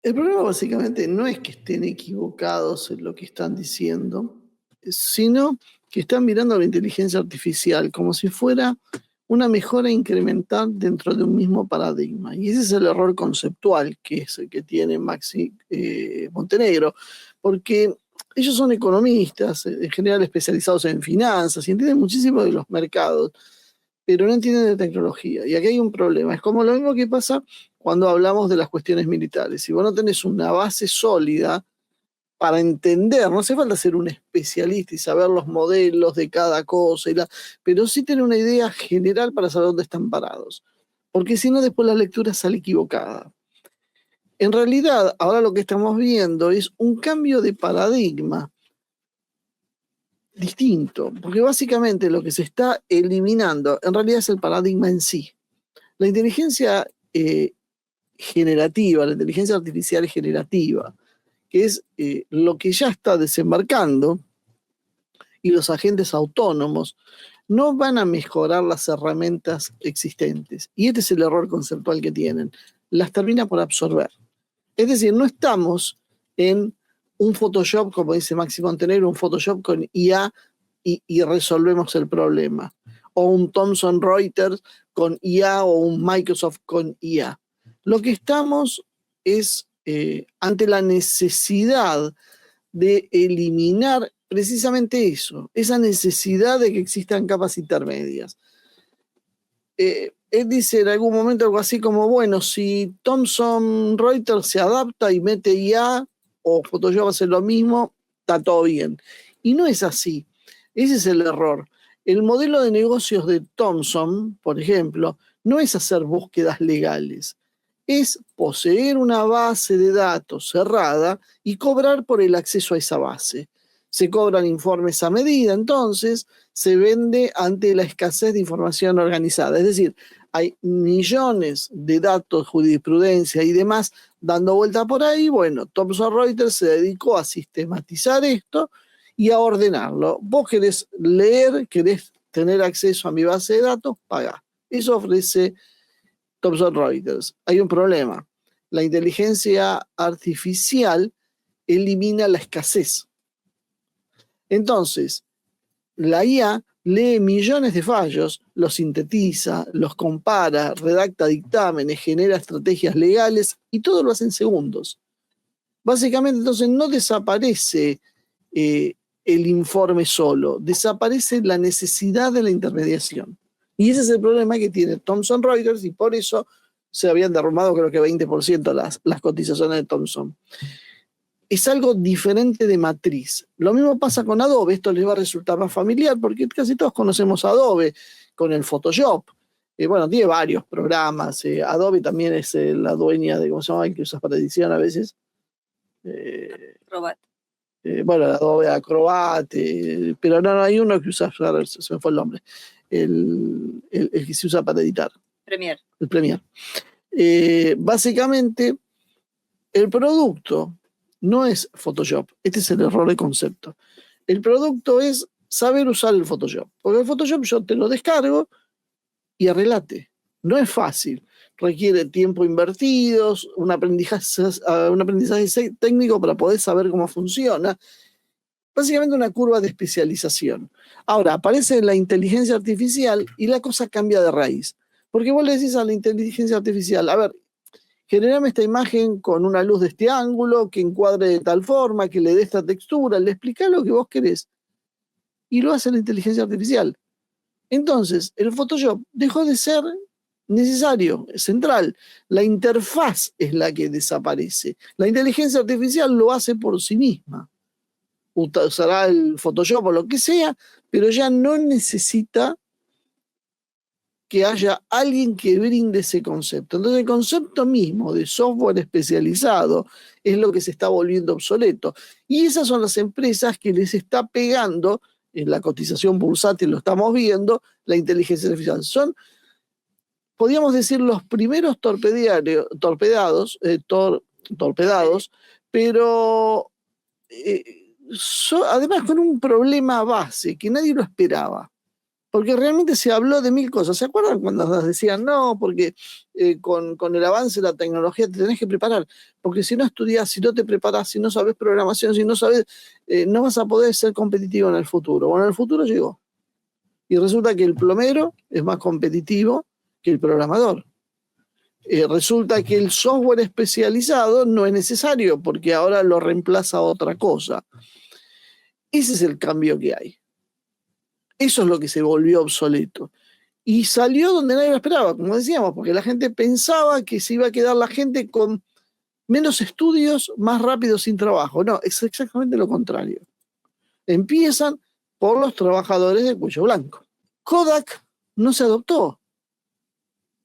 El problema básicamente no es que estén equivocados en lo que están diciendo, sino que están mirando a la inteligencia artificial como si fuera una mejora incremental dentro de un mismo paradigma. Y ese es el error conceptual que es el que tiene Maxi Montenegro, porque ellos son economistas, en general especializados en finanzas, y entienden muchísimo de los mercados, pero no entienden de tecnología. Y aquí hay un problema. Es como lo mismo que pasa cuando hablamos de las cuestiones militares. Si vos no tenés una base sólida para entender, no hace falta ser un especialista y saber los modelos de cada cosa, pero sí tener una idea general para saber dónde están parados. Porque si no, después la lectura sale equivocada. En realidad, ahora lo que estamos viendo es un cambio de paradigma distinto, porque básicamente lo que se está eliminando en realidad es el paradigma en sí. La inteligencia generativa, la inteligencia artificial generativa, que es lo que ya está desembarcando, y los agentes autónomos no van a mejorar las herramientas existentes. Y este es el error conceptual que tienen. Las termina por absorber. Es decir, no estamos en un Photoshop, como dice Maxi Montenegro, un Photoshop con IA y resolvemos el problema. O un Thomson Reuters con IA o un Microsoft con IA. Lo que estamos es ante la necesidad de eliminar precisamente eso, esa necesidad de que existan capas intermedias. Él dice en algún momento algo así como, bueno, si Thomson Reuters se adapta y mete IA o Photoshop hace lo mismo, está todo bien. Y no es así. Ese es el error. El modelo de negocios de Thomson, por ejemplo, no es hacer búsquedas legales, es poseer una base de datos cerrada y cobrar por el acceso a esa base. Se cobran informes a medida, entonces se vende ante la escasez de información organizada. Es decir, hay millones de datos, jurisprudencia y demás dando vuelta por ahí. Bueno, Thomson Reuters se dedicó a sistematizar esto y a ordenarlo. Vos querés leer, querés tener acceso a mi base de datos, pagá. Eso ofrece Thomson Reuters. Hay un problema. La inteligencia artificial elimina la escasez. Entonces, la IA lee millones de fallos, los sintetiza, los compara, redacta dictámenes, genera estrategias legales y todo lo hace en segundos. Básicamente, entonces, no desaparece el informe solo, desaparece la necesidad de la intermediación. Y ese es el problema que tiene Thomson Reuters y por eso se habían derrumbado creo que 20% las cotizaciones de Thomson. Es algo diferente de matriz. Lo mismo pasa con Adobe, esto les va a resultar más familiar porque casi todos conocemos Adobe con el Photoshop. Bueno, tiene varios programas. Adobe también es la dueña de, ¿cómo se llama? El que usas para edición a veces. Acrobat. Bueno, Adobe Acrobat, pero no, hay uno que usa, se me fue el nombre, el que se usa para editar. Premiere. El Premiere. Básicamente, el producto no es Photoshop. Este es el error de concepto. El producto es saber usar el Photoshop. Porque el Photoshop yo te lo descargo y arreglate. No es fácil. Requiere tiempo invertido, un aprendizaje técnico para poder saber cómo funciona. Básicamente una curva de especialización. Ahora, aparece la inteligencia artificial y la cosa cambia de raíz. Porque vos le decís a la inteligencia artificial, a ver, generame esta imagen con una luz de este ángulo, que encuadre de tal forma, que le dé esta textura, le explicás lo que vos querés. Y lo hace la inteligencia artificial. Entonces, el Photoshop dejó de ser necesario, central. La interfaz es la que desaparece. La inteligencia artificial lo hace por sí misma. Usará el Photoshop o lo que sea, pero ya no necesita que haya alguien que brinde ese concepto. Entonces el concepto mismo de software especializado es lo que se está volviendo obsoleto. Y esas son las empresas que les está pegando, en la cotización bursátil lo estamos viendo, la inteligencia artificial. Son, podríamos decir, los primeros torpedados, pero además con un problema base que nadie lo esperaba. Porque realmente se habló de mil cosas. ¿Se acuerdan cuando nos decían, no, porque con el avance de la tecnología te tenés que preparar? Porque si no estudias, si no te preparas, si no sabes programación, si no sabes, no vas a poder ser competitivo en el futuro. Bueno, el futuro llegó. Y resulta que el plomero es más competitivo que el programador. Resulta que el software especializado no es necesario porque ahora lo reemplaza otra cosa. Ese es el cambio que hay. Eso es lo que se volvió obsoleto. Y salió donde nadie lo esperaba, como decíamos, porque la gente pensaba que se iba a quedar la gente con menos estudios, más rápido sin trabajo. No, es exactamente lo contrario. Empiezan por los trabajadores de cuello blanco. Kodak no se adoptó,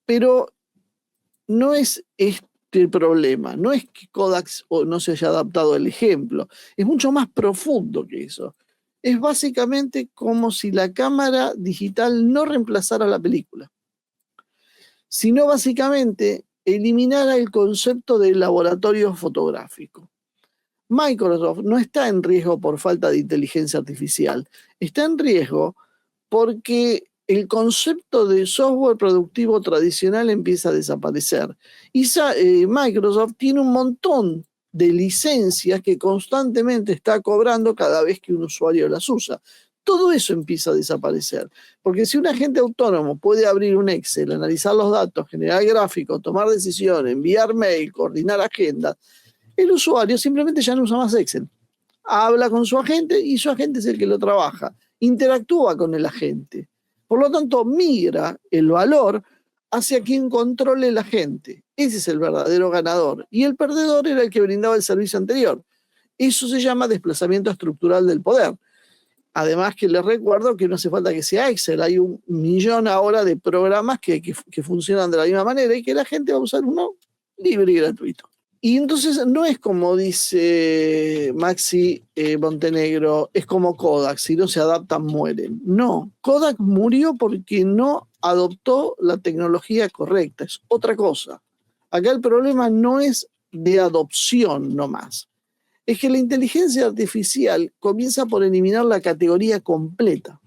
pero no es este el problema. No es que Kodak no se haya adaptado al ejemplo. Es mucho más profundo que eso. Es básicamente como si la cámara digital no reemplazara la película, sino básicamente eliminara el concepto de laboratorio fotográfico. Microsoft no está en riesgo por falta de inteligencia artificial, está en riesgo porque el concepto de software productivo tradicional empieza a desaparecer. Y Microsoft tiene un montón de licencias que constantemente está cobrando cada vez que un usuario las usa. Todo eso empieza a desaparecer, porque si un agente autónomo puede abrir un Excel, analizar los datos, generar gráficos, tomar decisiones, enviar mail, coordinar agendas, el usuario simplemente ya no usa más Excel. Habla con su agente y su agente es el que lo trabaja, interactúa con el agente. Por lo tanto, migra el valor hacia quien controle la gente. Ese es el verdadero ganador. Y el perdedor era el que brindaba el servicio anterior. Eso se llama desplazamiento estructural del poder. Además que les recuerdo que no hace falta que sea Excel, hay 1 millón ahora de programas que funcionan de la misma manera y que la gente va a usar uno libre y gratuito. Y entonces no es como dice Maxi Montenegro, es como Kodak, si no se adaptan mueren. No, Kodak murió porque no adoptó la tecnología correcta, es otra cosa. Acá el problema no es de adopción nomás, es que la inteligencia artificial comienza por eliminar la categoría completa.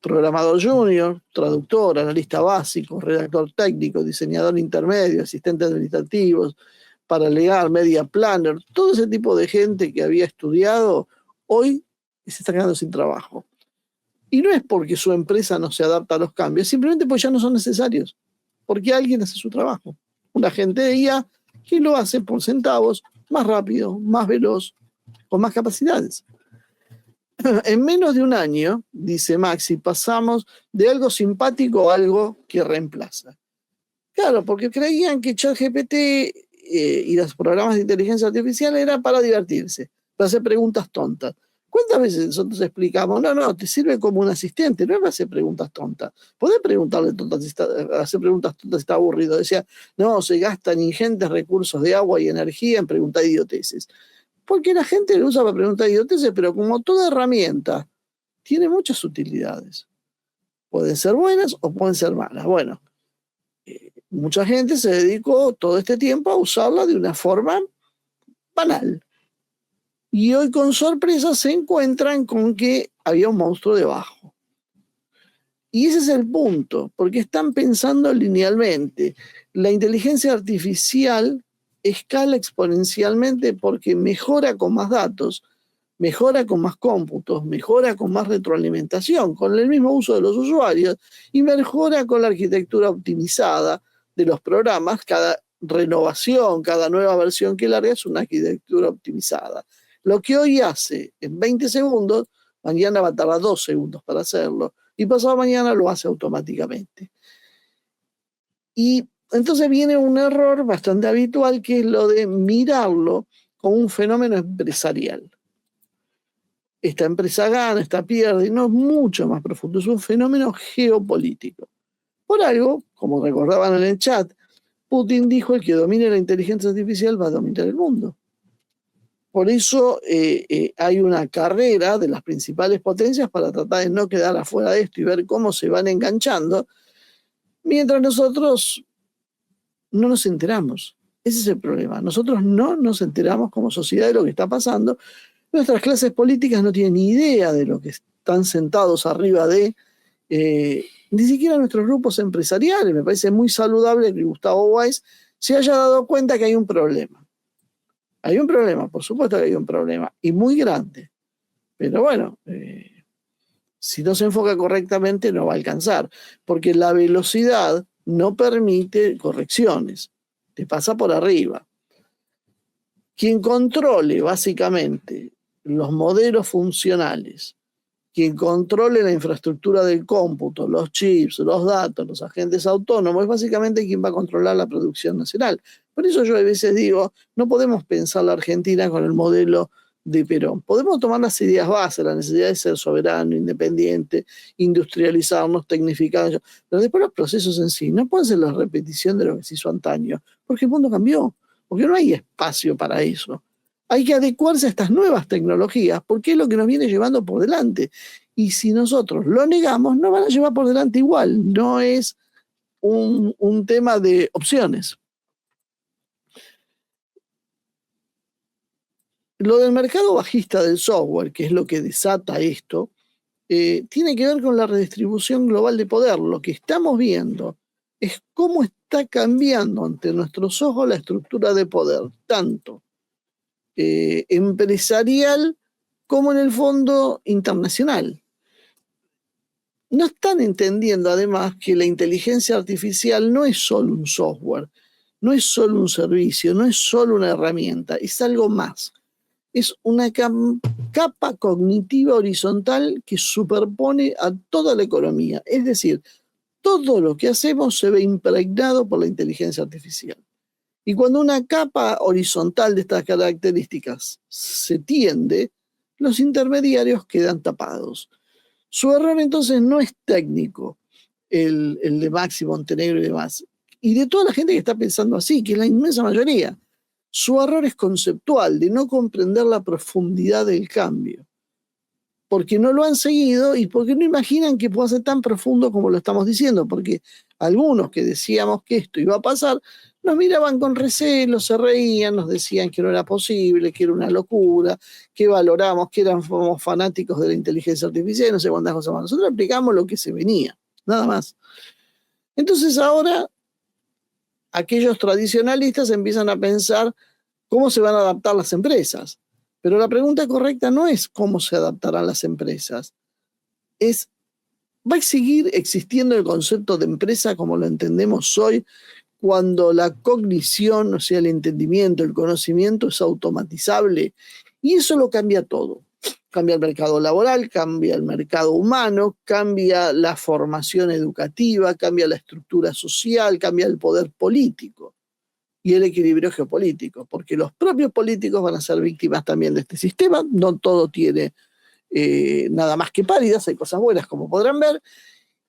Programador junior, traductor, analista básico, redactor técnico, diseñador intermedio, asistente administrativos, paralegal, media planner, todo ese tipo de gente que había estudiado, hoy se está quedando sin trabajo. Y no es porque su empresa no se adapta a los cambios, simplemente porque ya no son necesarios, porque alguien hace su trabajo. Un agente de IA que lo hace por centavos, más rápido, más veloz, con más capacidades. En menos de un año, dice Maxi, pasamos de algo simpático a algo que reemplaza. Claro, porque creían que ChatGPT y los programas de inteligencia artificial era para divertirse, para hacer preguntas tontas. ¿Cuántas veces nosotros explicamos? No, te sirve como un asistente, no es para hacer preguntas tontas. Podés preguntarle tontas, hacer preguntas tontas si está aburrido. Decía, no, se gastan ingentes recursos de agua y energía en preguntar idioteces. Porque la gente lo usa para preguntar idioteces, pero como toda herramienta, tiene muchas utilidades. Pueden ser buenas o pueden ser malas. Bueno, mucha gente se dedicó todo este tiempo a usarla de una forma banal. Y hoy con sorpresa se encuentran con que había un monstruo debajo. Y ese es el punto, porque están pensando linealmente. La inteligencia artificial escala exponencialmente porque mejora con más datos, mejora con más cómputos, mejora con más retroalimentación, con el mismo uso de los usuarios y mejora con la arquitectura optimizada de los programas. Cada renovación, cada nueva versión que larga es una arquitectura optimizada. Lo que hoy hace en 20 segundos, mañana va a tardar 2 segundos para hacerlo y pasado mañana lo hace automáticamente. Y entonces viene un error bastante habitual que es lo de mirarlo como un fenómeno empresarial. Esta empresa gana, esta pierde, y no es mucho más profundo, es un fenómeno geopolítico. Por algo, como recordaban en el chat, Putin dijo: el que domine la inteligencia artificial va a dominar el mundo. Por eso hay una carrera de las principales potencias para tratar de no quedar afuera de esto y ver cómo se van enganchando, mientras nosotros no nos enteramos. Ese es el problema. Nosotros no nos enteramos como sociedad de lo que está pasando. Nuestras clases políticas no tienen ni idea de lo que está están sentados arriba de ni siquiera nuestros grupos empresariales. Me parece muy saludable que Gustavo Weiss se haya dado cuenta que hay un problema. Hay un problema, por supuesto que hay un problema, y muy grande. Pero bueno, si no se enfoca correctamente no va a alcanzar, porque la velocidad no permite correcciones, te pasa por arriba. Quien controle básicamente los modelos funcionales, quien controle la infraestructura del cómputo, los chips, los datos, los agentes autónomos, es básicamente quien va a controlar la producción nacional. Por eso yo a veces digo, no podemos pensar la Argentina con el modelo de Perón. Podemos tomar las ideas bases, la necesidad de ser soberano, independiente, industrializarnos, tecnificarnos, pero después los procesos en sí no pueden ser la repetición de lo que se hizo antaño, porque el mundo cambió, porque no hay espacio para eso. Hay que adecuarse a estas nuevas tecnologías, porque es lo que nos viene llevando por delante. Y si nosotros lo negamos, nos van a llevar por delante igual. No es un tema de opciones. Lo del mercado bajista del software, que es lo que desata esto, tiene que ver con la redistribución global de poder. Lo que estamos viendo es cómo está cambiando ante nuestros ojos la estructura de poder, tanto empresarial como en el fondo internacional. No están entendiendo además que la inteligencia artificial no es solo un software, no es solo un servicio, no es solo una herramienta, es algo más. Es una capa cognitiva horizontal que superpone a toda la economía. Es decir, todo lo que hacemos se ve impregnado por la inteligencia artificial. Y cuando una capa horizontal de estas características se tiende, los intermediarios quedan tapados. Su error entonces no es técnico, el de Maxi Montenegro y demás, y de toda la gente que está pensando así, que es la inmensa mayoría. Su error es conceptual, de no comprender la profundidad del cambio, porque no lo han seguido y porque no imaginan que pueda ser tan profundo como lo estamos diciendo, porque algunos que decíamos que esto iba a pasar, nos miraban con recelo, se reían, nos decían que no era posible, que era una locura, que valoramos, que éramos fanáticos de la inteligencia artificial y no sé cuántas cosas más. Nosotros aplicamos lo que se venía, nada más. Entonces ahora aquellos tradicionalistas empiezan a pensar cómo se van a adaptar las empresas. Pero la pregunta correcta no es cómo se adaptarán las empresas, es, ¿va a seguir existiendo el concepto de empresa como lo entendemos hoy, cuando la cognición, o sea, el entendimiento, el conocimiento es automatizable? Y eso lo cambia todo. Cambia el mercado laboral, cambia el mercado humano, cambia la formación educativa, cambia la estructura social, cambia el poder político y el equilibrio geopolítico, porque los propios políticos van a ser víctimas también de este sistema. No todo tiene nada más que pálidas, hay cosas buenas como podrán ver,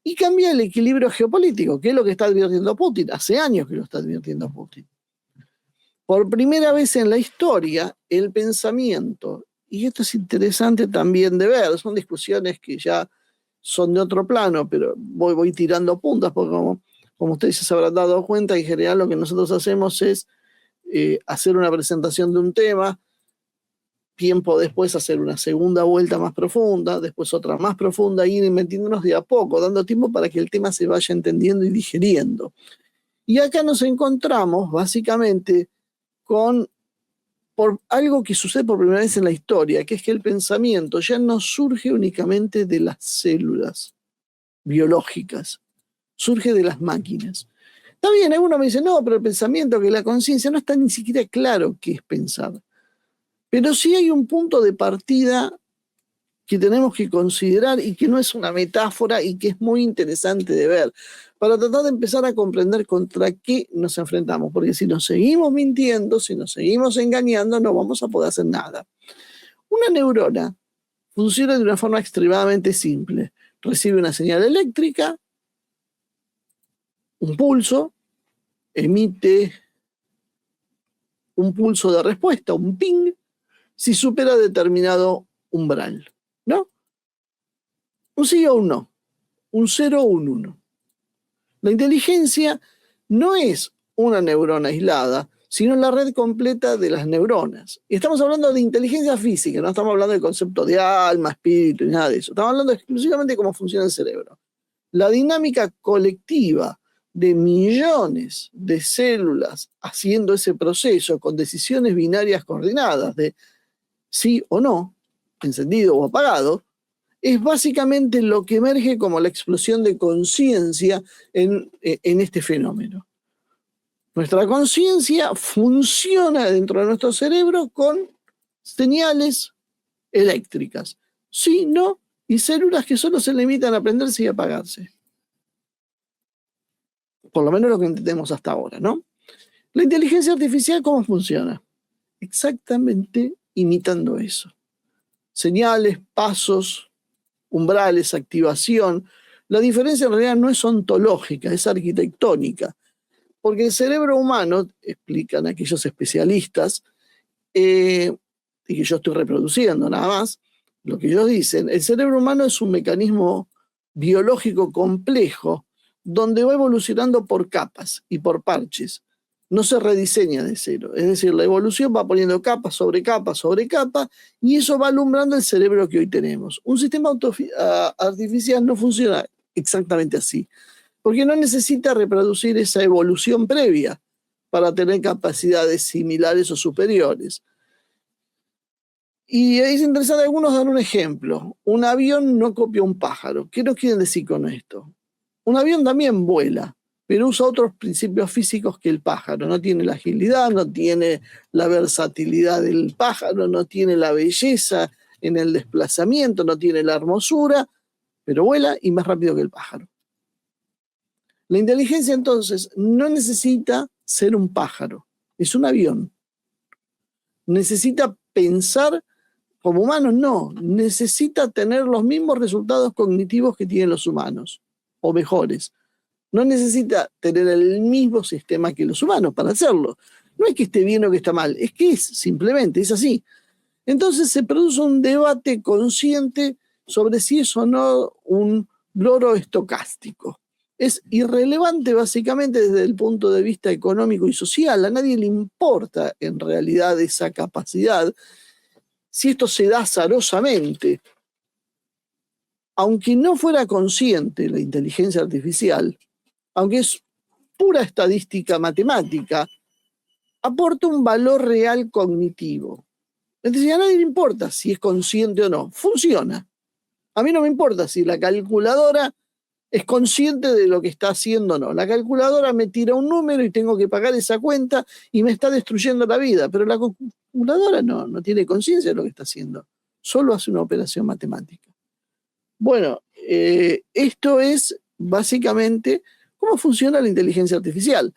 y cambia el equilibrio geopolítico, que es lo que está advirtiendo Putin. Hace años que lo está advirtiendo Putin. Por primera vez en la historia, el pensamiento, y esto es interesante también de ver, son discusiones que ya son de otro plano, pero voy tirando puntas, porque como ustedes se habrán dado cuenta, en general lo que nosotros hacemos es hacer una presentación de un tema, tiempo después hacer una segunda vuelta más profunda, después otra más profunda, ir metiéndonos de a poco, dando tiempo para que el tema se vaya entendiendo y digeriendo. Y acá nos encontramos básicamente por algo que sucede por primera vez en la historia, que es que el pensamiento ya no surge únicamente de las células biológicas, surge de las máquinas. Está bien, algunos me dicen, no, pero el pensamiento, que la conciencia, no está ni siquiera claro qué es pensar. Pero sí hay un punto de partida que tenemos que considerar y que no es una metáfora y que es muy interesante de ver, para tratar de empezar a comprender contra qué nos enfrentamos, porque si nos seguimos mintiendo, si nos seguimos engañando, no vamos a poder hacer nada. Una neurona funciona de una forma extremadamente simple. Recibe una señal eléctrica, un pulso, emite un pulso de respuesta, un ping, si supera determinado umbral, ¿no? Un sí o un no, un 0 o un 1. La inteligencia no es una neurona aislada, sino en la red completa de las neuronas. Y estamos hablando de inteligencia física, no estamos hablando del concepto de alma, espíritu, ni nada de eso. Estamos hablando exclusivamente de cómo funciona el cerebro. La dinámica colectiva de millones de células haciendo ese proceso con decisiones binarias coordinadas de sí o no, encendido o apagado, es básicamente lo que emerge como la explosión de conciencia en este fenómeno. Nuestra conciencia funciona dentro de nuestro cerebro con señales eléctricas, sí, no, y células que solo se limitan a prenderse y apagarse. Por lo menos lo que entendemos hasta ahora, ¿no? La inteligencia artificial, ¿cómo funciona? Exactamente imitando eso. Señales, pasos, umbrales, activación. La diferencia en realidad no es ontológica, es arquitectónica. Porque el cerebro humano, explican aquellos especialistas, y que yo estoy reproduciendo nada más, lo que ellos dicen, el cerebro humano es un mecanismo biológico complejo donde va evolucionando por capas y por parches. No se rediseña de cero. Es decir, la evolución va poniendo capa sobre capa sobre capa y eso va alumbrando el cerebro que hoy tenemos. Un sistema artificial no funciona exactamente así, porque no necesita reproducir esa evolución previa para tener capacidades similares o superiores. Y es interesante, algunos dan un ejemplo. Un avión no copia un pájaro. ¿Qué nos quieren decir con esto? Un avión también vuela, pero usa otros principios físicos que el pájaro. No tiene la agilidad, no tiene la versatilidad del pájaro, no tiene la belleza en el desplazamiento, no tiene la hermosura, pero vuela y más rápido que el pájaro. La inteligencia, entonces, no necesita ser un pájaro, es un avión. Necesita pensar como humanos, no. Necesita tener los mismos resultados cognitivos que tienen los humanos, o mejores. No necesita tener el mismo sistema que los humanos para hacerlo. No es que esté bien o que está mal, es que es simplemente, es así. Entonces se produce un debate consciente sobre si es o no un loro estocástico. Es irrelevante básicamente desde el punto de vista económico y social. A nadie le importa en realidad esa capacidad si esto se da azarosamente. Aunque no fuera consciente la inteligencia artificial, aunque es pura estadística matemática, aporta un valor real cognitivo. Es decir, a nadie le importa si es consciente o no, funciona. A mí no me importa si la calculadora es consciente de lo que está haciendo o no. La calculadora me tira un número y tengo que pagar esa cuenta y me está destruyendo la vida, pero la calculadora no tiene conciencia de lo que está haciendo, solo hace una operación matemática. Bueno, esto es básicamente cómo funciona la inteligencia artificial.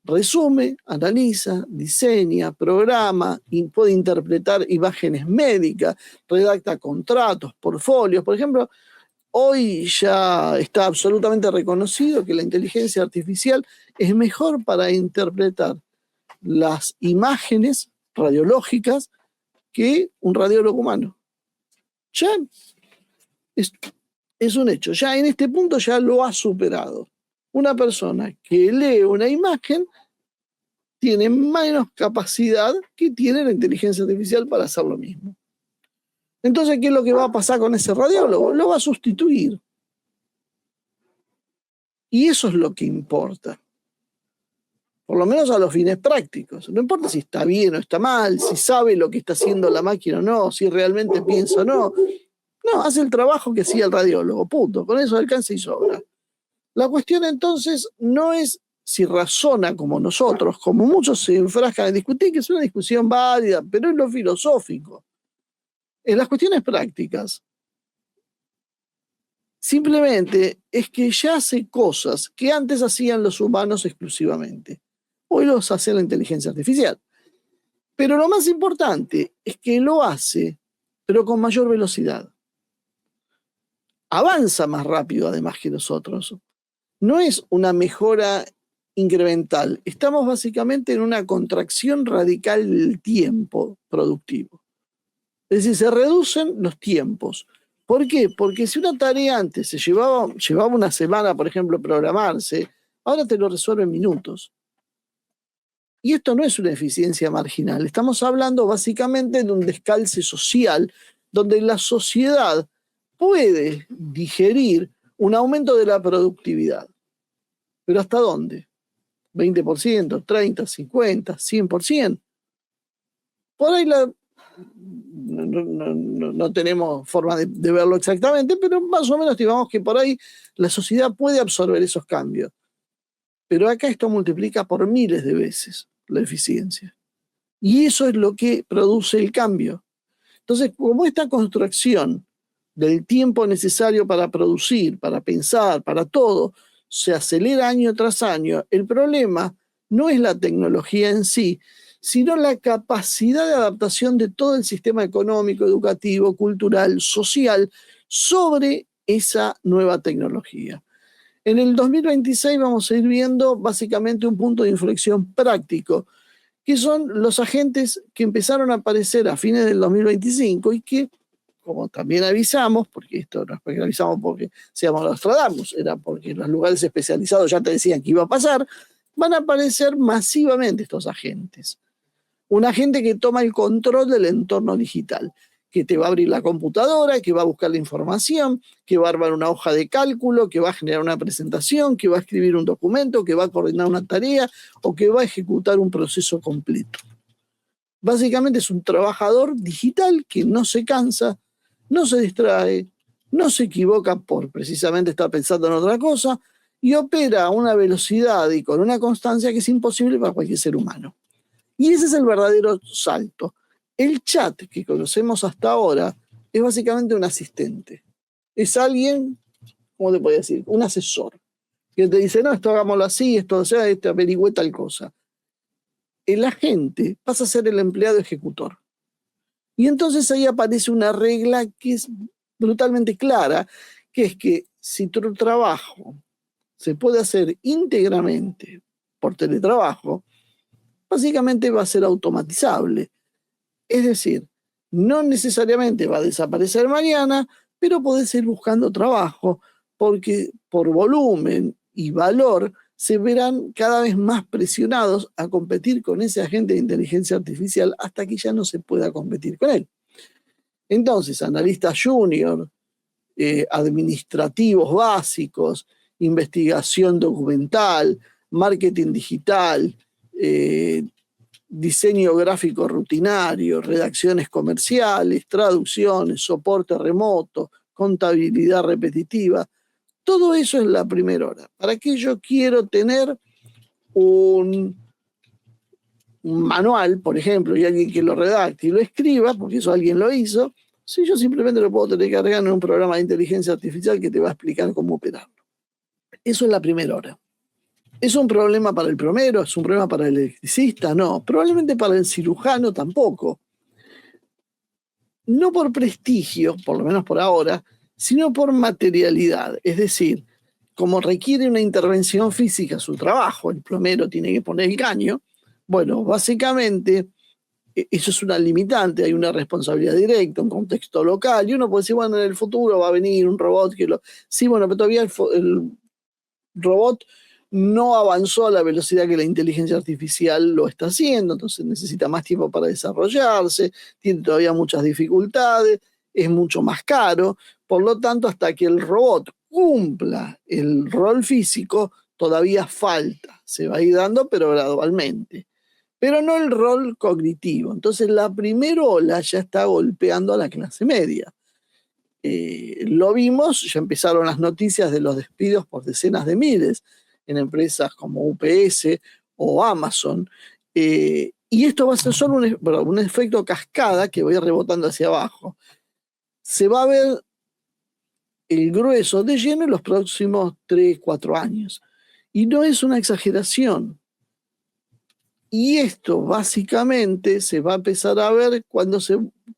Resume, analiza, diseña, programa, puede interpretar imágenes médicas, redacta contratos, portfolios. Por ejemplo, hoy ya está absolutamente reconocido que la inteligencia artificial es mejor para interpretar las imágenes radiológicas que un radiólogo humano. Ya es un hecho, ya en este punto ya lo ha superado. Una persona que lee una imagen tiene menos capacidad que tiene la inteligencia artificial para hacer lo mismo. Entonces, ¿qué es lo que va a pasar con ese radiólogo? Lo va a sustituir. Y eso es lo que importa. Por lo menos a los fines prácticos. No importa si está bien o está mal, si sabe lo que está haciendo la máquina o no, si realmente piensa o no. No, hace el trabajo que hacía el radiólogo, punto. Con eso alcanza y sobra. La cuestión entonces no es si razona como nosotros, como muchos se enfrascan a discutir, que es una discusión válida, pero es lo filosófico. En las cuestiones prácticas, simplemente es que ya hace cosas que antes hacían los humanos exclusivamente. Hoy los hace la inteligencia artificial. Pero lo más importante es que lo hace, pero con mayor velocidad. Avanza más rápido además que nosotros. No es una mejora incremental. Estamos básicamente en una contracción radical del tiempo productivo. Es decir, se reducen los tiempos. ¿Por qué? Porque si una tarea antes llevaba una semana, por ejemplo, programarse, ahora te lo resuelve en minutos. Y esto no es una eficiencia marginal. Estamos hablando básicamente de un descalce social donde la sociedad puede digerir un aumento de la productividad. ¿Pero hasta dónde? ¿20%, 30%, 50%, 100%? Por ahí no tenemos forma de verlo exactamente, pero más o menos digamos que por ahí la sociedad puede absorber esos cambios. Pero acá esto multiplica por miles de veces la eficiencia. Y eso es lo que produce el cambio. Entonces, como esta construcción del tiempo necesario para producir, para pensar, para todo, se acelera año tras año, el problema no es la tecnología en sí, sino la capacidad de adaptación de todo el sistema económico, educativo, cultural, social, sobre esa nueva tecnología. En el 2026 vamos a ir viendo básicamente un punto de inflexión práctico, que son los agentes que empezaron a aparecer a fines del 2025 y que, como también avisamos, porque esto no es porque avisamos porque seamos Nostradamus, era porque los lugares especializados ya te decían que iba a pasar, van a aparecer masivamente estos agentes. Un agente que toma el control del entorno digital, que te va a abrir la computadora, que va a buscar la información, que va a armar una hoja de cálculo, que va a generar una presentación, que va a escribir un documento, que va a coordinar una tarea o que va a ejecutar un proceso completo. Básicamente es un trabajador digital que no se cansa, no se distrae, no se equivoca por precisamente estar pensando en otra cosa y opera a una velocidad y con una constancia que es imposible para cualquier ser humano. Y ese es el verdadero salto. El chat que conocemos hasta ahora es básicamente un asistente. Es alguien, ¿cómo te podría decir? Un asesor. Que te dice, no, esto hagámoslo así, esto, o sea, esto averigüe tal cosa. El agente pasa a ser el empleado ejecutor. Y entonces ahí aparece una regla que es brutalmente clara, que es que si tu trabajo se puede hacer íntegramente por teletrabajo, básicamente va a ser automatizable. Es decir, no necesariamente va a desaparecer mañana, pero podés ir buscando trabajo, porque por volumen y valor se verán cada vez más presionados a competir con ese agente de inteligencia artificial hasta que ya no se pueda competir con él. Entonces, analistas junior, administrativos básicos, investigación documental, marketing digital, diseño gráfico rutinario, redacciones comerciales, traducciones, soporte remoto, contabilidad repetitiva. Todo eso es la primera hora. ¿Para qué yo quiero tener un manual, por ejemplo, y alguien que lo redacte y lo escriba, porque eso alguien lo hizo, si yo simplemente lo puedo tener que cargar en un programa de inteligencia artificial que te va a explicar cómo operarlo? Eso es la primera hora. ¿Es un problema para el plomero? ¿Es un problema para el electricista? No. Probablemente para el cirujano tampoco. No por prestigio, por lo menos por ahora, sino por materialidad. Es decir, como requiere una intervención física su trabajo, el plomero tiene que poner el caño, bueno, básicamente eso es una limitante, hay una responsabilidad directa, un contexto local, y uno puede decir, bueno, en el futuro va a venir un robot que lo... Sí, bueno, pero todavía el robot no avanzó a la velocidad que la inteligencia artificial lo está haciendo, entonces necesita más tiempo para desarrollarse, tiene todavía muchas dificultades, es mucho más caro, por lo tanto, hasta que el robot cumpla el rol físico, todavía falta, se va a ir dando, pero gradualmente, pero no el rol cognitivo. Entonces, la primera ola ya está golpeando a la clase media. Lo vimos, ya empezaron las noticias de los despidos por decenas de miles en empresas como UPS o Amazon, y esto va a ser solo un efecto cascada que va a ir rebotando hacia abajo. Se va a ver el grueso de lleno en los próximos 3, 4 años. Y no es una exageración. Y esto básicamente se va a empezar a ver cuando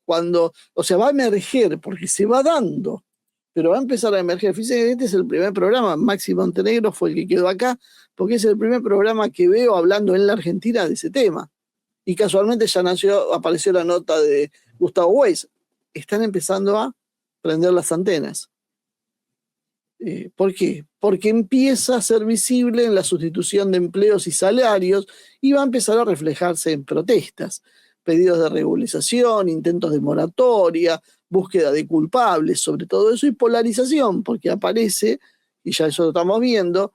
va a emerger, porque se va dando, pero va a empezar a emerger. Fíjense que este es el primer programa, Maxi Montenegro fue el que quedó acá, porque es el primer programa que veo hablando en la Argentina de ese tema. Y casualmente ya apareció la nota de Gustavo Weiss. Están empezando a prender las antenas. ¿Por qué? Porque empieza a ser visible en la sustitución de empleos y salarios y va a empezar a reflejarse en protestas, pedidos de regularización, intentos de moratoria, búsqueda de culpables sobre todo eso y polarización, porque aparece, y ya eso lo estamos viendo,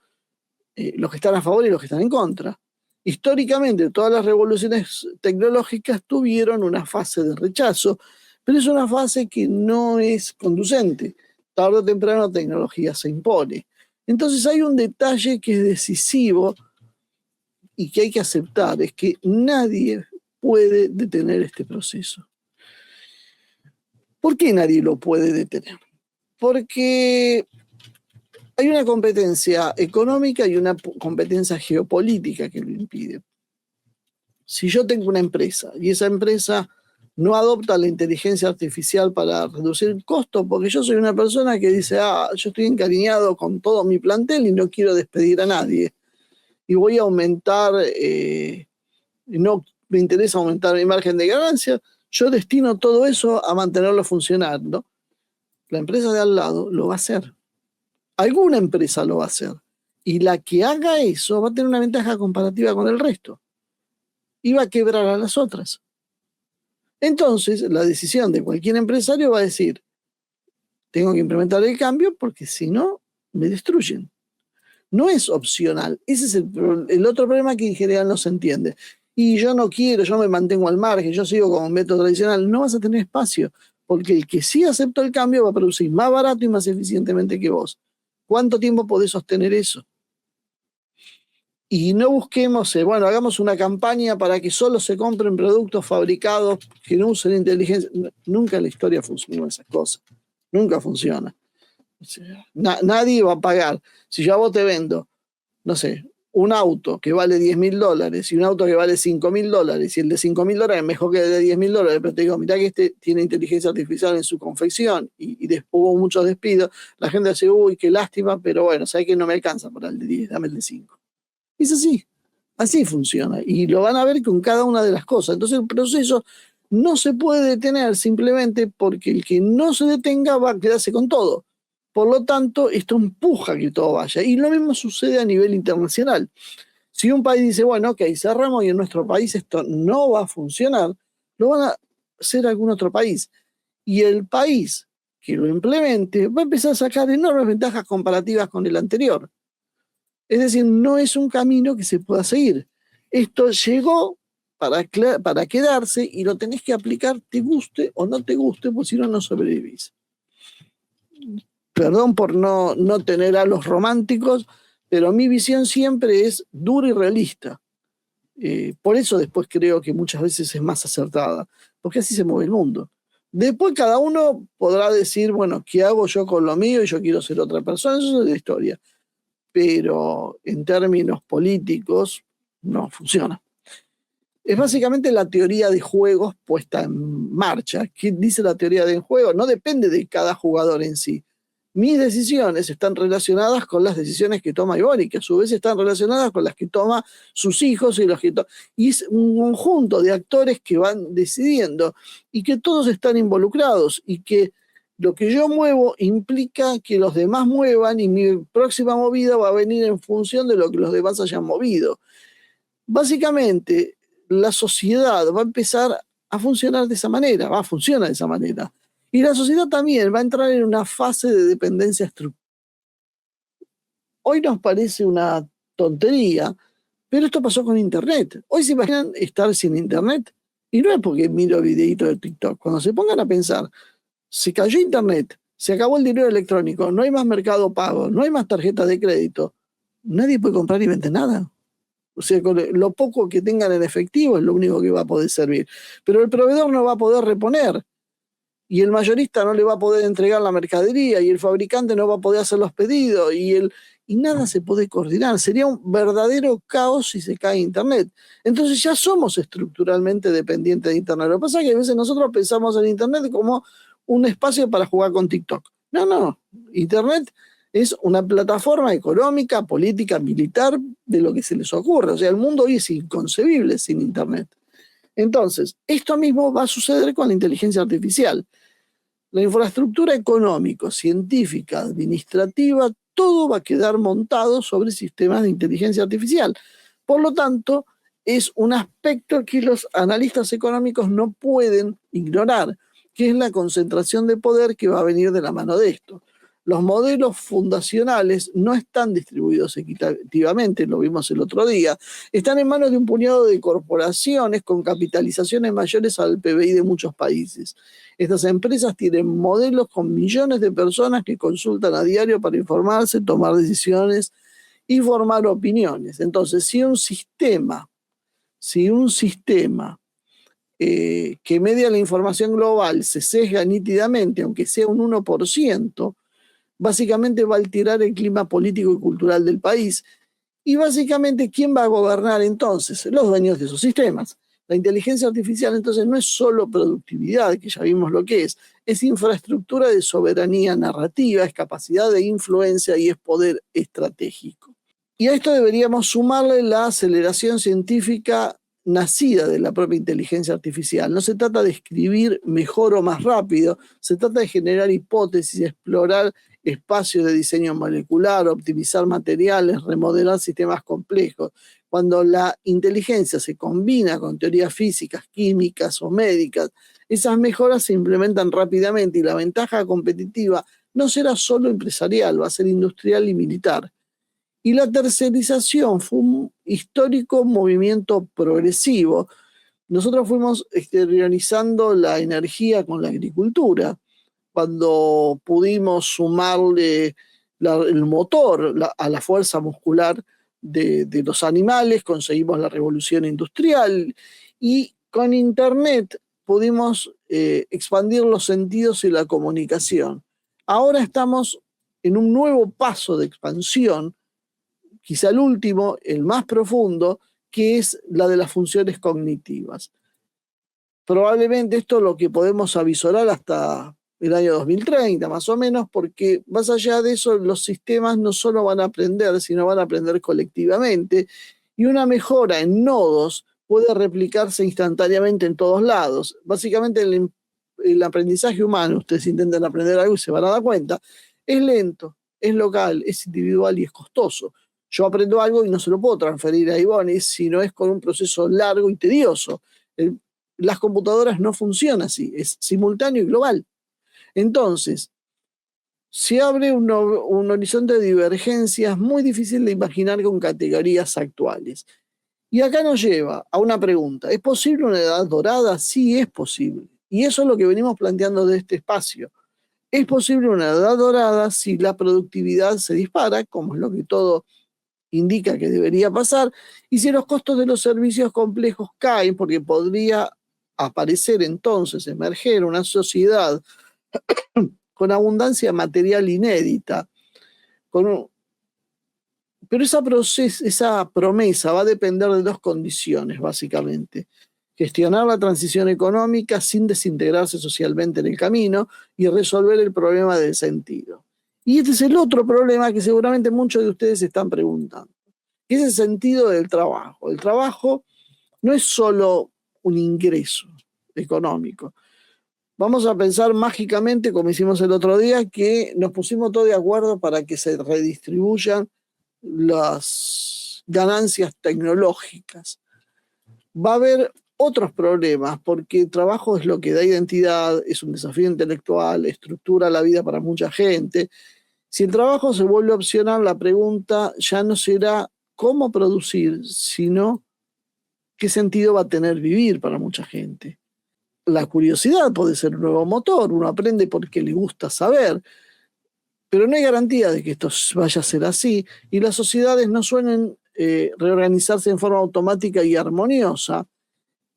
los que están a favor y los que están en contra. Históricamente, todas las revoluciones tecnológicas tuvieron una fase de rechazo, pero es una fase que no es conducente. Tarde o temprano la tecnología se impone. Entonces hay un detalle que es decisivo y que hay que aceptar, es que nadie puede detener este proceso. ¿Por qué nadie lo puede detener? Porque hay una competencia económica y una competencia geopolítica que lo impide. Si yo tengo una empresa y esa empresa no adopta la inteligencia artificial para reducir el costo, porque yo soy una persona que dice, yo estoy encariñado con todo mi plantel y no quiero despedir a nadie, y voy a aumentar, no me interesa aumentar mi margen de ganancia, yo destino todo eso a mantenerlo funcionando. La empresa de al lado lo va a hacer. Alguna empresa lo va a hacer. Y la que haga eso va a tener una ventaja comparativa con el resto. Y va a quebrar a las otras. Entonces, la decisión de cualquier empresario va a decir, tengo que implementar el cambio porque si no, me destruyen. No es opcional. Ese es el otro problema que en general no se entiende. Y yo no quiero, yo me mantengo al margen, yo sigo con un método tradicional. No vas a tener espacio, porque el que sí aceptó el cambio va a producir más barato y más eficientemente que vos. ¿Cuánto tiempo podés sostener eso? Y no busquemos, hagamos una campaña para que solo se compren productos fabricados que no usen inteligencia. Nunca en la historia funcionó esas cosas. Nunca funciona. O sea, nadie va a pagar. Si yo a vos te vendo, no sé, un auto que vale $10.000 y un auto que vale $5.000 y el de $5.000 es mejor que el de $10.000, pero te digo, mirá que este tiene inteligencia artificial en su confección y después hubo muchos despidos, la gente dice, uy, qué lástima, pero bueno, sabes que no me alcanza para el de 10, dame el de 5. Es así funciona. Y lo van a ver con cada una de las cosas. Entonces el proceso no se puede detener simplemente porque el que no se detenga va a quedarse con todo. Por lo tanto, esto empuja que todo vaya. Y lo mismo sucede a nivel internacional. Si un país dice, bueno, ok, cerramos y en nuestro país esto no va a funcionar, lo van a hacer algún otro país. Y el país que lo implemente va a empezar a sacar enormes ventajas comparativas con el anterior. Es decir, no es un camino que se pueda seguir. Esto llegó para quedarse y lo tenés que aplicar, te guste o no te guste, porque si no, no sobrevivís. Perdón por no tener a los románticos, pero mi visión siempre es dura y realista. Por eso después creo que muchas veces es más acertada, porque así se mueve el mundo. Después cada uno podrá decir, bueno, ¿qué hago yo con lo mío? Y yo quiero ser otra persona, eso es la historia. Pero en términos políticos no funciona. Es básicamente la teoría de juegos puesta en marcha. ¿Qué dice la teoría de juegos? No depende de cada jugador en sí. Mis decisiones están relacionadas con las decisiones que toma Ivori, que a su vez están relacionadas con las que toma sus hijos y es un conjunto de actores que van decidiendo y que todos están involucrados y que lo que yo muevo implica que los demás muevan y mi próxima movida va a venir en función de lo que los demás hayan movido. Básicamente, la sociedad va a empezar a funcionar de esa manera, funciona de esa manera. Y la sociedad también va a entrar en una fase de dependencia estructural. Hoy nos parece una tontería, pero esto pasó con Internet. Hoy se imaginan estar sin Internet. Y no es porque miro videitos de TikTok. Cuando se pongan a pensar, se cayó Internet, se acabó el dinero electrónico, no hay más mercado pago, no hay más tarjetas de crédito, nadie puede comprar y vender nada. O sea, con lo poco que tengan en efectivo es lo único que va a poder servir. Pero el proveedor no va a poder reponer. Y el mayorista no le va a poder entregar la mercadería, y el fabricante no va a poder hacer los pedidos, y nada se puede coordinar. Sería un verdadero caos si se cae Internet. Entonces ya somos estructuralmente dependientes de Internet. Lo que pasa es que a veces nosotros pensamos en Internet como un espacio para jugar con TikTok. No. Internet es una plataforma económica, política, militar, de lo que se les ocurre. O sea, el mundo hoy es inconcebible sin Internet. Entonces, esto mismo va a suceder con la inteligencia artificial. La infraestructura económica, científica, administrativa, todo va a quedar montado sobre sistemas de inteligencia artificial. Por lo tanto, es un aspecto que los analistas económicos no pueden ignorar, que es la concentración de poder que va a venir de la mano de esto. Los modelos fundacionales no están distribuidos equitativamente, lo vimos el otro día, están en manos de un puñado de corporaciones con capitalizaciones mayores al PBI de muchos países. Estas empresas tienen modelos con millones de personas que consultan a diario para informarse, tomar decisiones y formar opiniones. Entonces, si un sistema que media la información global se sesga nítidamente, aunque sea un 1%, básicamente va a alterar el clima político y cultural del país. Y básicamente, ¿quién va a gobernar entonces? Los dueños de esos sistemas. La inteligencia artificial entonces no es solo productividad, que ya vimos lo que es infraestructura de soberanía narrativa, es capacidad de influencia y es poder estratégico. Y a esto deberíamos sumarle la aceleración científica nacida de la propia inteligencia artificial. No se trata de escribir mejor o más rápido, se trata de generar hipótesis, explorar espacios de diseño molecular, optimizar materiales, remodelar sistemas complejos. Cuando la inteligencia se combina con teorías físicas, químicas o médicas, esas mejoras se implementan rápidamente y la ventaja competitiva no será solo empresarial, va a ser industrial y militar. Y la tercerización fue un histórico movimiento progresivo. Nosotros fuimos exteriorizando la energía con la agricultura. Cuando pudimos sumarle el motor a la fuerza muscular de los animales, conseguimos la revolución industrial y con Internet pudimos expandir los sentidos y la comunicación. Ahora estamos en un nuevo paso de expansión, quizá el último, el más profundo, que es la de las funciones cognitivas. Probablemente esto es lo que podemos avisorar hasta el año 2030, más o menos, porque más allá de eso, los sistemas no solo van a aprender, sino van a aprender colectivamente, y una mejora en nodos puede replicarse instantáneamente en todos lados. Básicamente el aprendizaje humano, ustedes intentan aprender algo y se van a dar cuenta, es lento, es local, es individual y es costoso. Yo aprendo algo y no se lo puedo transferir a Ivonne si no es con un proceso largo y tedioso. Las computadoras no funcionan así, es simultáneo y global. Entonces, se abre un horizonte de divergencias muy difícil de imaginar con categorías actuales. Y acá nos lleva a una pregunta. ¿Es posible una edad dorada? Sí, es posible. Y eso es lo que venimos planteando de este espacio. ¿Es posible una edad dorada si la productividad se dispara, como es lo que todo indica que debería pasar, y si los costos de los servicios complejos caen, porque podría aparecer entonces, emerger una sociedad con abundancia material inédita, pero esa promesa va a depender de dos condiciones, básicamente. Gestionar la transición económica sin desintegrarse socialmente en el camino y resolver el problema del sentido. Y este es el otro problema que seguramente muchos de ustedes se están preguntando, que es el sentido del trabajo. El trabajo no es solo un ingreso económico. Vamos a pensar mágicamente, como hicimos el otro día, que nos pusimos todos de acuerdo para que se redistribuyan las ganancias tecnológicas. Va a haber otros problemas, porque el trabajo es lo que da identidad, es un desafío intelectual, estructura la vida para mucha gente. Si el trabajo se vuelve opcional, la pregunta ya no será cómo producir, sino qué sentido va a tener vivir para mucha gente. La curiosidad puede ser un nuevo motor, uno aprende porque le gusta saber, pero no hay garantía de que esto vaya a ser así, y las sociedades no suelen reorganizarse en forma automática y armoniosa,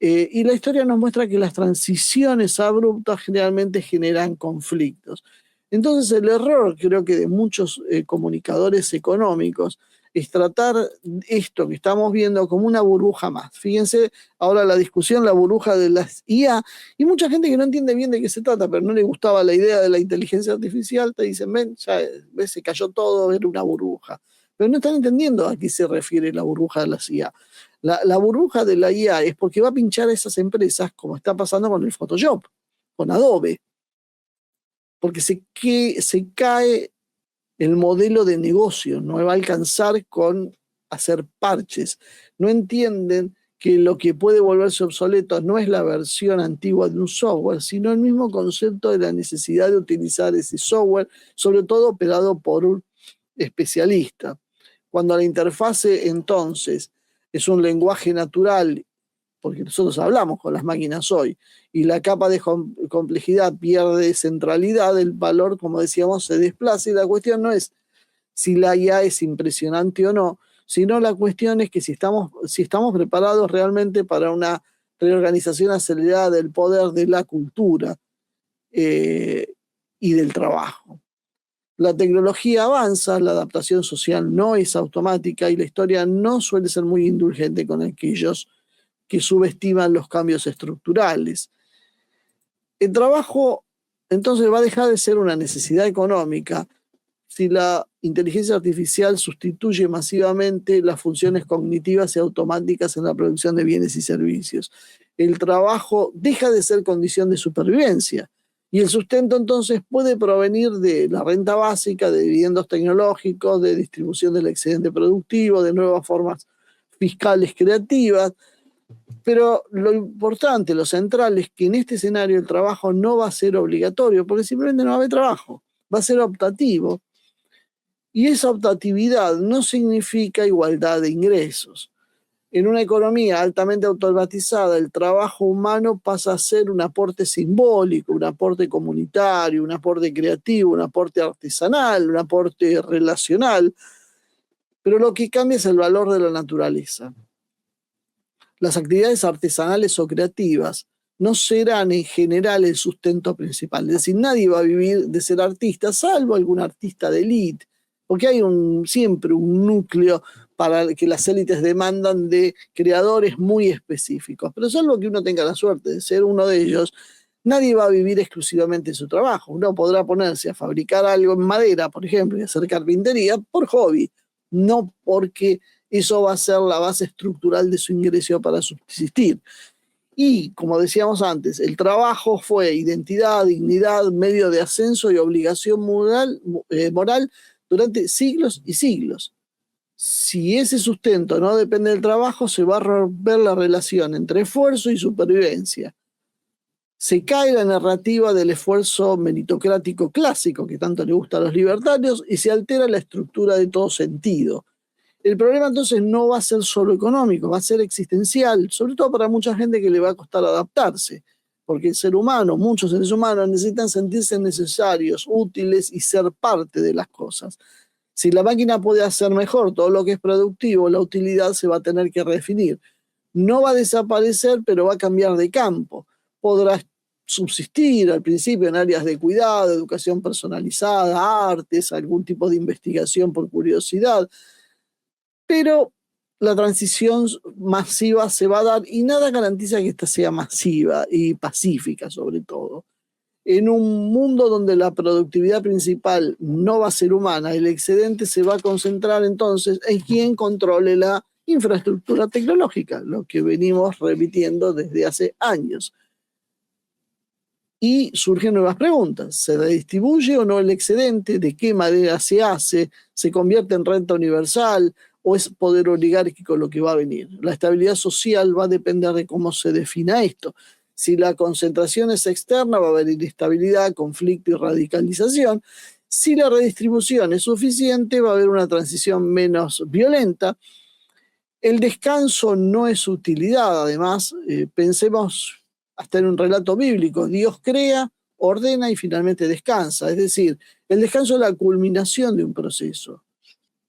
y la historia nos muestra que las transiciones abruptas generalmente generan conflictos. Entonces el error, creo que de muchos comunicadores económicos, es tratar esto que estamos viendo como una burbuja más. Fíjense ahora la discusión, la burbuja de las IA, y mucha gente que no entiende bien de qué se trata, pero no le gustaba la idea de la inteligencia artificial, te dicen, ven, ya ves, se cayó todo, era una burbuja. Pero no están entendiendo a qué se refiere la burbuja de las IA. La burbuja de la IA es porque va a pinchar a esas empresas, como está pasando con el Photoshop, con Adobe. porque se cae el modelo de negocio, no va a alcanzar con hacer parches. No entienden que lo que puede volverse obsoleto no es la versión antigua de un software, sino el mismo concepto de la necesidad de utilizar ese software, sobre todo operado por un especialista. Cuando la interfase entonces es un lenguaje natural, porque nosotros hablamos con las máquinas hoy, y la capa de complejidad pierde centralidad, el valor, como decíamos, se desplaza, y la cuestión no es si la IA es impresionante o no, sino la cuestión es que si estamos preparados realmente para una reorganización acelerada del poder de la cultura y del trabajo. La tecnología avanza, la adaptación social no es automática y la historia no suele ser muy indulgente con aquellos que subestiman los cambios estructurales. El trabajo entonces va a dejar de ser una necesidad económica si la inteligencia artificial sustituye masivamente las funciones cognitivas y automáticas en la producción de bienes y servicios. El trabajo deja de ser condición de supervivencia y el sustento entonces puede provenir de la renta básica, de dividendos tecnológicos, de distribución del excedente productivo, de nuevas formas fiscales creativas. Pero lo importante, lo central, es que en este escenario el trabajo no va a ser obligatorio, porque simplemente no va a haber trabajo, va a ser optativo. Y esa optatividad no significa igualdad de ingresos. En una economía altamente automatizada, el trabajo humano pasa a ser un aporte simbólico, un aporte comunitario, un aporte creativo, un aporte artesanal, un aporte relacional, pero lo que cambia es el valor de la naturaleza. Las actividades artesanales o creativas no serán en general el sustento principal. Es decir, nadie va a vivir de ser artista, salvo algún artista de élite, porque hay siempre un núcleo para que las élites demandan de creadores muy específicos. Pero salvo que uno tenga la suerte de ser uno de ellos, nadie va a vivir exclusivamente de su trabajo. Uno podrá ponerse a fabricar algo en madera, por ejemplo, y hacer carpintería por hobby, no porque eso va a ser la base estructural de su ingreso para subsistir. Y, como decíamos antes, el trabajo fue identidad, dignidad, medio de ascenso y obligación moral durante siglos y siglos. Si ese sustento no depende del trabajo, se va a romper la relación entre esfuerzo y supervivencia. Se cae la narrativa del esfuerzo meritocrático clásico que tanto le gusta a los libertarios y se altera la estructura de todo sentido. El problema entonces no va a ser solo económico, va a ser existencial, sobre todo para mucha gente que le va a costar adaptarse, porque el ser humano, muchos seres humanos necesitan sentirse necesarios, útiles y ser parte de las cosas. Si la máquina puede hacer mejor todo lo que es productivo, la utilidad se va a tener que redefinir. No va a desaparecer, pero va a cambiar de campo. Podrá subsistir al principio en áreas de cuidado, educación personalizada, artes, algún tipo de investigación por curiosidad, pero la transición masiva se va a dar y nada garantiza que esta sea masiva y pacífica sobre todo. En un mundo donde la productividad principal no va a ser humana, el excedente se va a concentrar entonces en quien controle la infraestructura tecnológica, lo que venimos repitiendo desde hace años. Y surgen nuevas preguntas. ¿Se redistribuye o no el excedente? ¿De qué manera se hace? ¿Se convierte en renta universal? ¿O es poder oligárquico lo que va a venir? La estabilidad social va a depender de cómo se defina esto. Si la concentración es externa, va a haber inestabilidad, conflicto y radicalización. Si la redistribución es suficiente, va a haber una transición menos violenta. El descanso no es utilidad, además, pensemos hasta en un relato bíblico. Dios crea, ordena y finalmente descansa. Es decir, el descanso es la culminación de un proceso.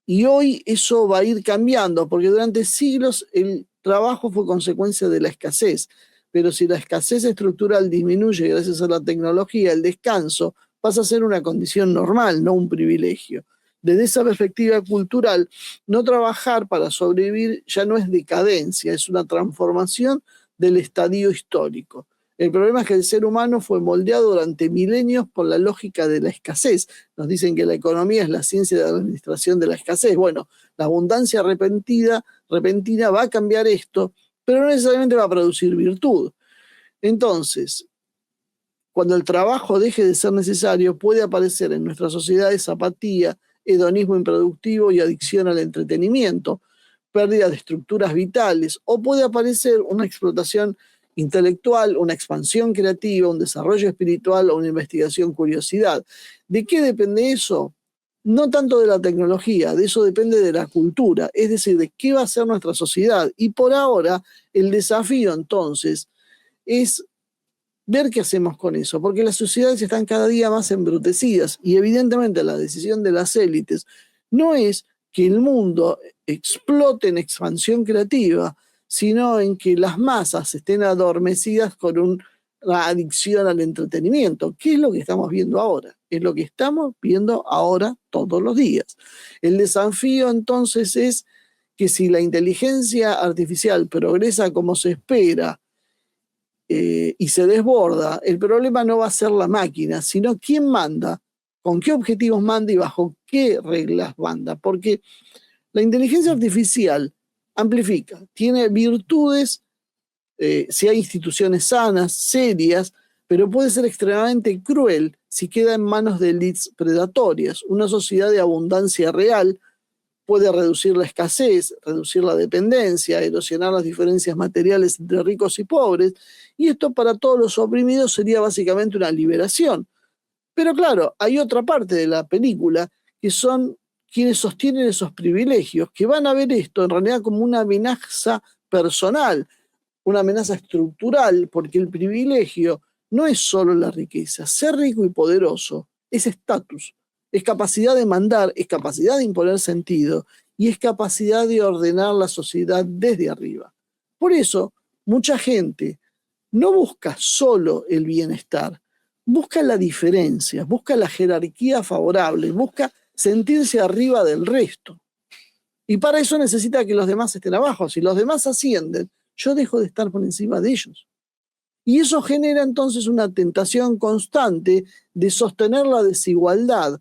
Y hoy eso va a ir cambiando, porque durante siglos el trabajo fue consecuencia de la escasez. Pero si la escasez estructural disminuye gracias a la tecnología, el descanso pasa a ser una condición normal, no un privilegio. Desde esa perspectiva cultural, no trabajar para sobrevivir ya no es decadencia, es una transformación del estadio histórico. El problema es que el ser humano fue moldeado durante milenios por la lógica de la escasez. Nos dicen que la economía es la ciencia de la administración de la escasez. Bueno, la abundancia repentina va a cambiar esto, pero no necesariamente va a producir virtud. Entonces, Cuando el trabajo deje de ser necesario, puede aparecer en nuestras sociedades apatía, hedonismo improductivo y adicción al entretenimiento, pérdida de estructuras vitales, o puede aparecer una explotación intelectual, una expansión creativa, un desarrollo espiritual o una investigación curiosidad. ¿De qué depende eso? No tanto de la tecnología, de eso depende de la cultura, es decir, de qué va a ser nuestra sociedad. Y por ahora, el desafío entonces es ver qué hacemos con eso, porque las sociedades están cada día más embrutecidas y evidentemente la decisión de las élites no es que el mundo explote en expansión creativa, sino en que las masas estén adormecidas con una adicción al entretenimiento. ¿Qué es lo que estamos viendo ahora? Es lo que estamos viendo ahora todos los días. El desafío entonces es que si la inteligencia artificial progresa como se espera, y se desborda, el problema no va a ser la máquina, sino quién manda, con qué objetivos manda y bajo qué reglas manda. Porque la inteligencia artificial amplifica, tiene virtudes, si hay instituciones sanas, serias, pero puede ser extremadamente cruel si queda en manos de élites predatorias. Una sociedad de abundancia real puede reducir la escasez, reducir la dependencia, erosionar las diferencias materiales entre ricos y pobres, y esto para todos los oprimidos sería básicamente una liberación. Pero claro, hay otra parte de la película que son quienes sostienen esos privilegios, que van a ver esto en realidad como una amenaza personal, una amenaza estructural, porque el privilegio no es solo la riqueza. Ser rico y poderoso es estatus, es capacidad de mandar, es capacidad de imponer sentido y es capacidad de ordenar la sociedad desde arriba. Por eso, mucha gente no busca solo el bienestar, busca la diferencia, busca la jerarquía favorable, busca sentirse arriba del resto. Y para eso necesita que los demás estén abajo. Si los demás ascienden, yo dejo de estar por encima de ellos. Y eso genera entonces una tentación constante de sostener la desigualdad,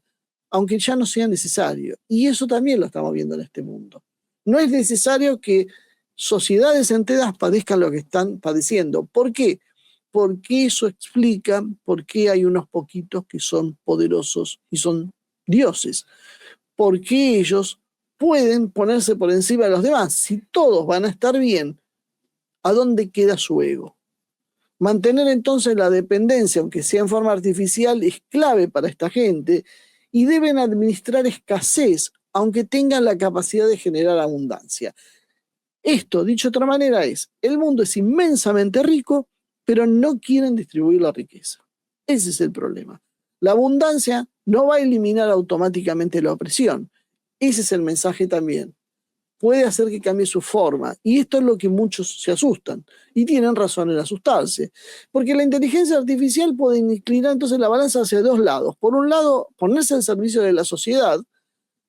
aunque ya no sea necesario. Y eso también lo estamos viendo en este mundo. No es necesario que sociedades enteras padezcan lo que están padeciendo. ¿Por qué? Porque eso explica por qué hay unos poquitos que son poderosos y son dioses. Porque ellos pueden ponerse por encima de los demás. Si todos van a estar bien, ¿a dónde queda su ego? Mantener entonces la dependencia, aunque sea en forma artificial, es clave para esta gente y deben administrar escasez, aunque tengan la capacidad de generar abundancia. Esto, dicho de otra manera, es, el mundo es inmensamente rico, pero no quieren distribuir la riqueza. Ese es el problema. La abundancia no va a eliminar automáticamente la opresión. Ese es el mensaje también. Puede hacer que cambie su forma. Y esto es lo que muchos se asustan. Y tienen razón en asustarse. Porque la inteligencia artificial puede inclinar entonces la balanza hacia dos lados. Por un lado, ponerse al servicio de la sociedad,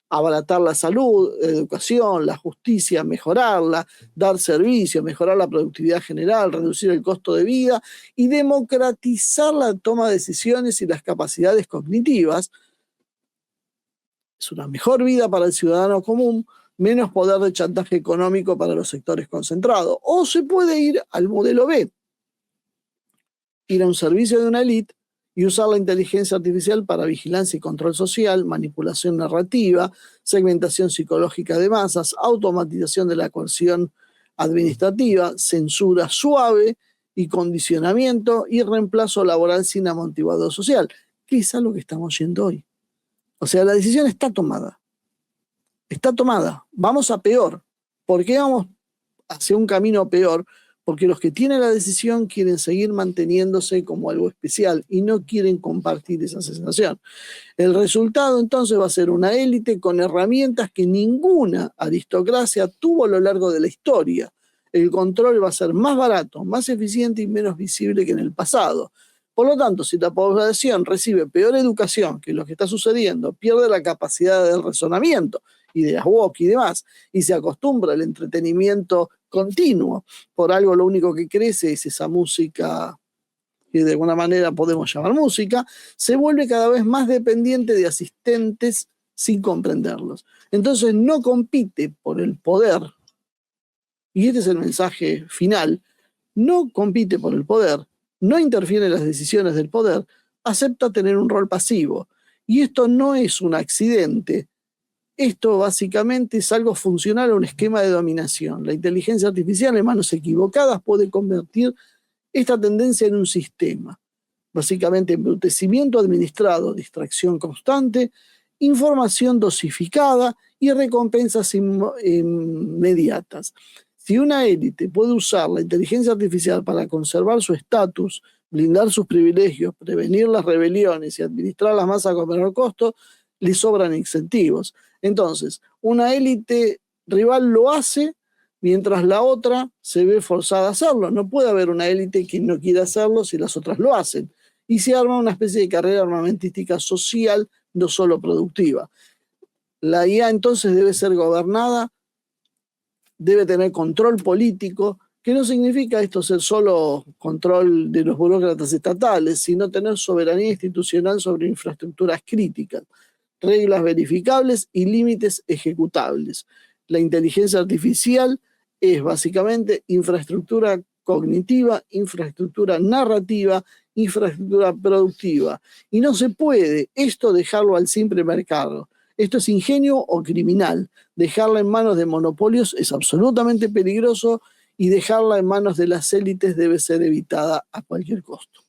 abaratar la salud, la educación, la justicia, mejorarla, dar servicios, mejorar la productividad general, reducir el costo de vida y democratizar la toma de decisiones y las capacidades cognitivas. Es una mejor vida para el ciudadano común, menos poder de chantaje económico para los sectores concentrados. O se puede ir al modelo B, ir a un servicio de una élite y usar la inteligencia artificial para vigilancia y control social, manipulación narrativa, segmentación psicológica de masas, automatización de la coerción administrativa, censura suave y condicionamiento y reemplazo laboral sin amortiguador social, que es a lo que estamos yendo hoy. O sea, la decisión está tomada. Está tomada. Vamos a peor. ¿Por qué vamos hacia un camino peor? Porque los que tienen la decisión quieren seguir manteniéndose como algo especial y no quieren compartir esa sensación. El resultado entonces va a ser una élite con herramientas que ninguna aristocracia tuvo a lo largo de la historia. El control va a ser más barato, más eficiente y menos visible que en el pasado. Por lo tanto, si la población recibe peor educación que lo que está sucediendo, pierde la capacidad del razonamiento, ideas woke y demás, y se acostumbra al entretenimiento continuo. Por algo lo único que crece es esa música que de alguna manera podemos llamar música, se vuelve cada vez más dependiente de asistentes sin comprenderlos. Entonces no compite por el poder, y este es el mensaje final, no compite por el poder, no interfiere en las decisiones del poder, acepta tener un rol pasivo. Y esto no es un accidente. Esto básicamente es algo funcional a un esquema de dominación. La inteligencia artificial en manos equivocadas puede convertir esta tendencia en un sistema. Básicamente embrutecimiento administrado, distracción constante, información dosificada y recompensas inmediatas. Si una élite puede usar la inteligencia artificial para conservar su estatus, blindar sus privilegios, prevenir las rebeliones y administrar las masas con menor costo, le sobran incentivos. Entonces, una élite rival lo hace mientras la otra se ve forzada a hacerlo. No puede haber una élite que no quiera hacerlo si las otras lo hacen. Y se arma una especie de carrera armamentística social, no solo productiva. La IA entonces debe ser gobernada, debe tener control político, que no significa esto ser solo control de los burócratas estatales, sino tener soberanía institucional sobre infraestructuras críticas, reglas verificables y límites ejecutables. La inteligencia artificial es básicamente infraestructura cognitiva, infraestructura narrativa, infraestructura productiva. Y no se puede esto dejarlo al simple mercado. Esto es ingenio o criminal. Dejarla en manos de monopolios es absolutamente peligroso y dejarla en manos de las élites debe ser evitada a cualquier costo.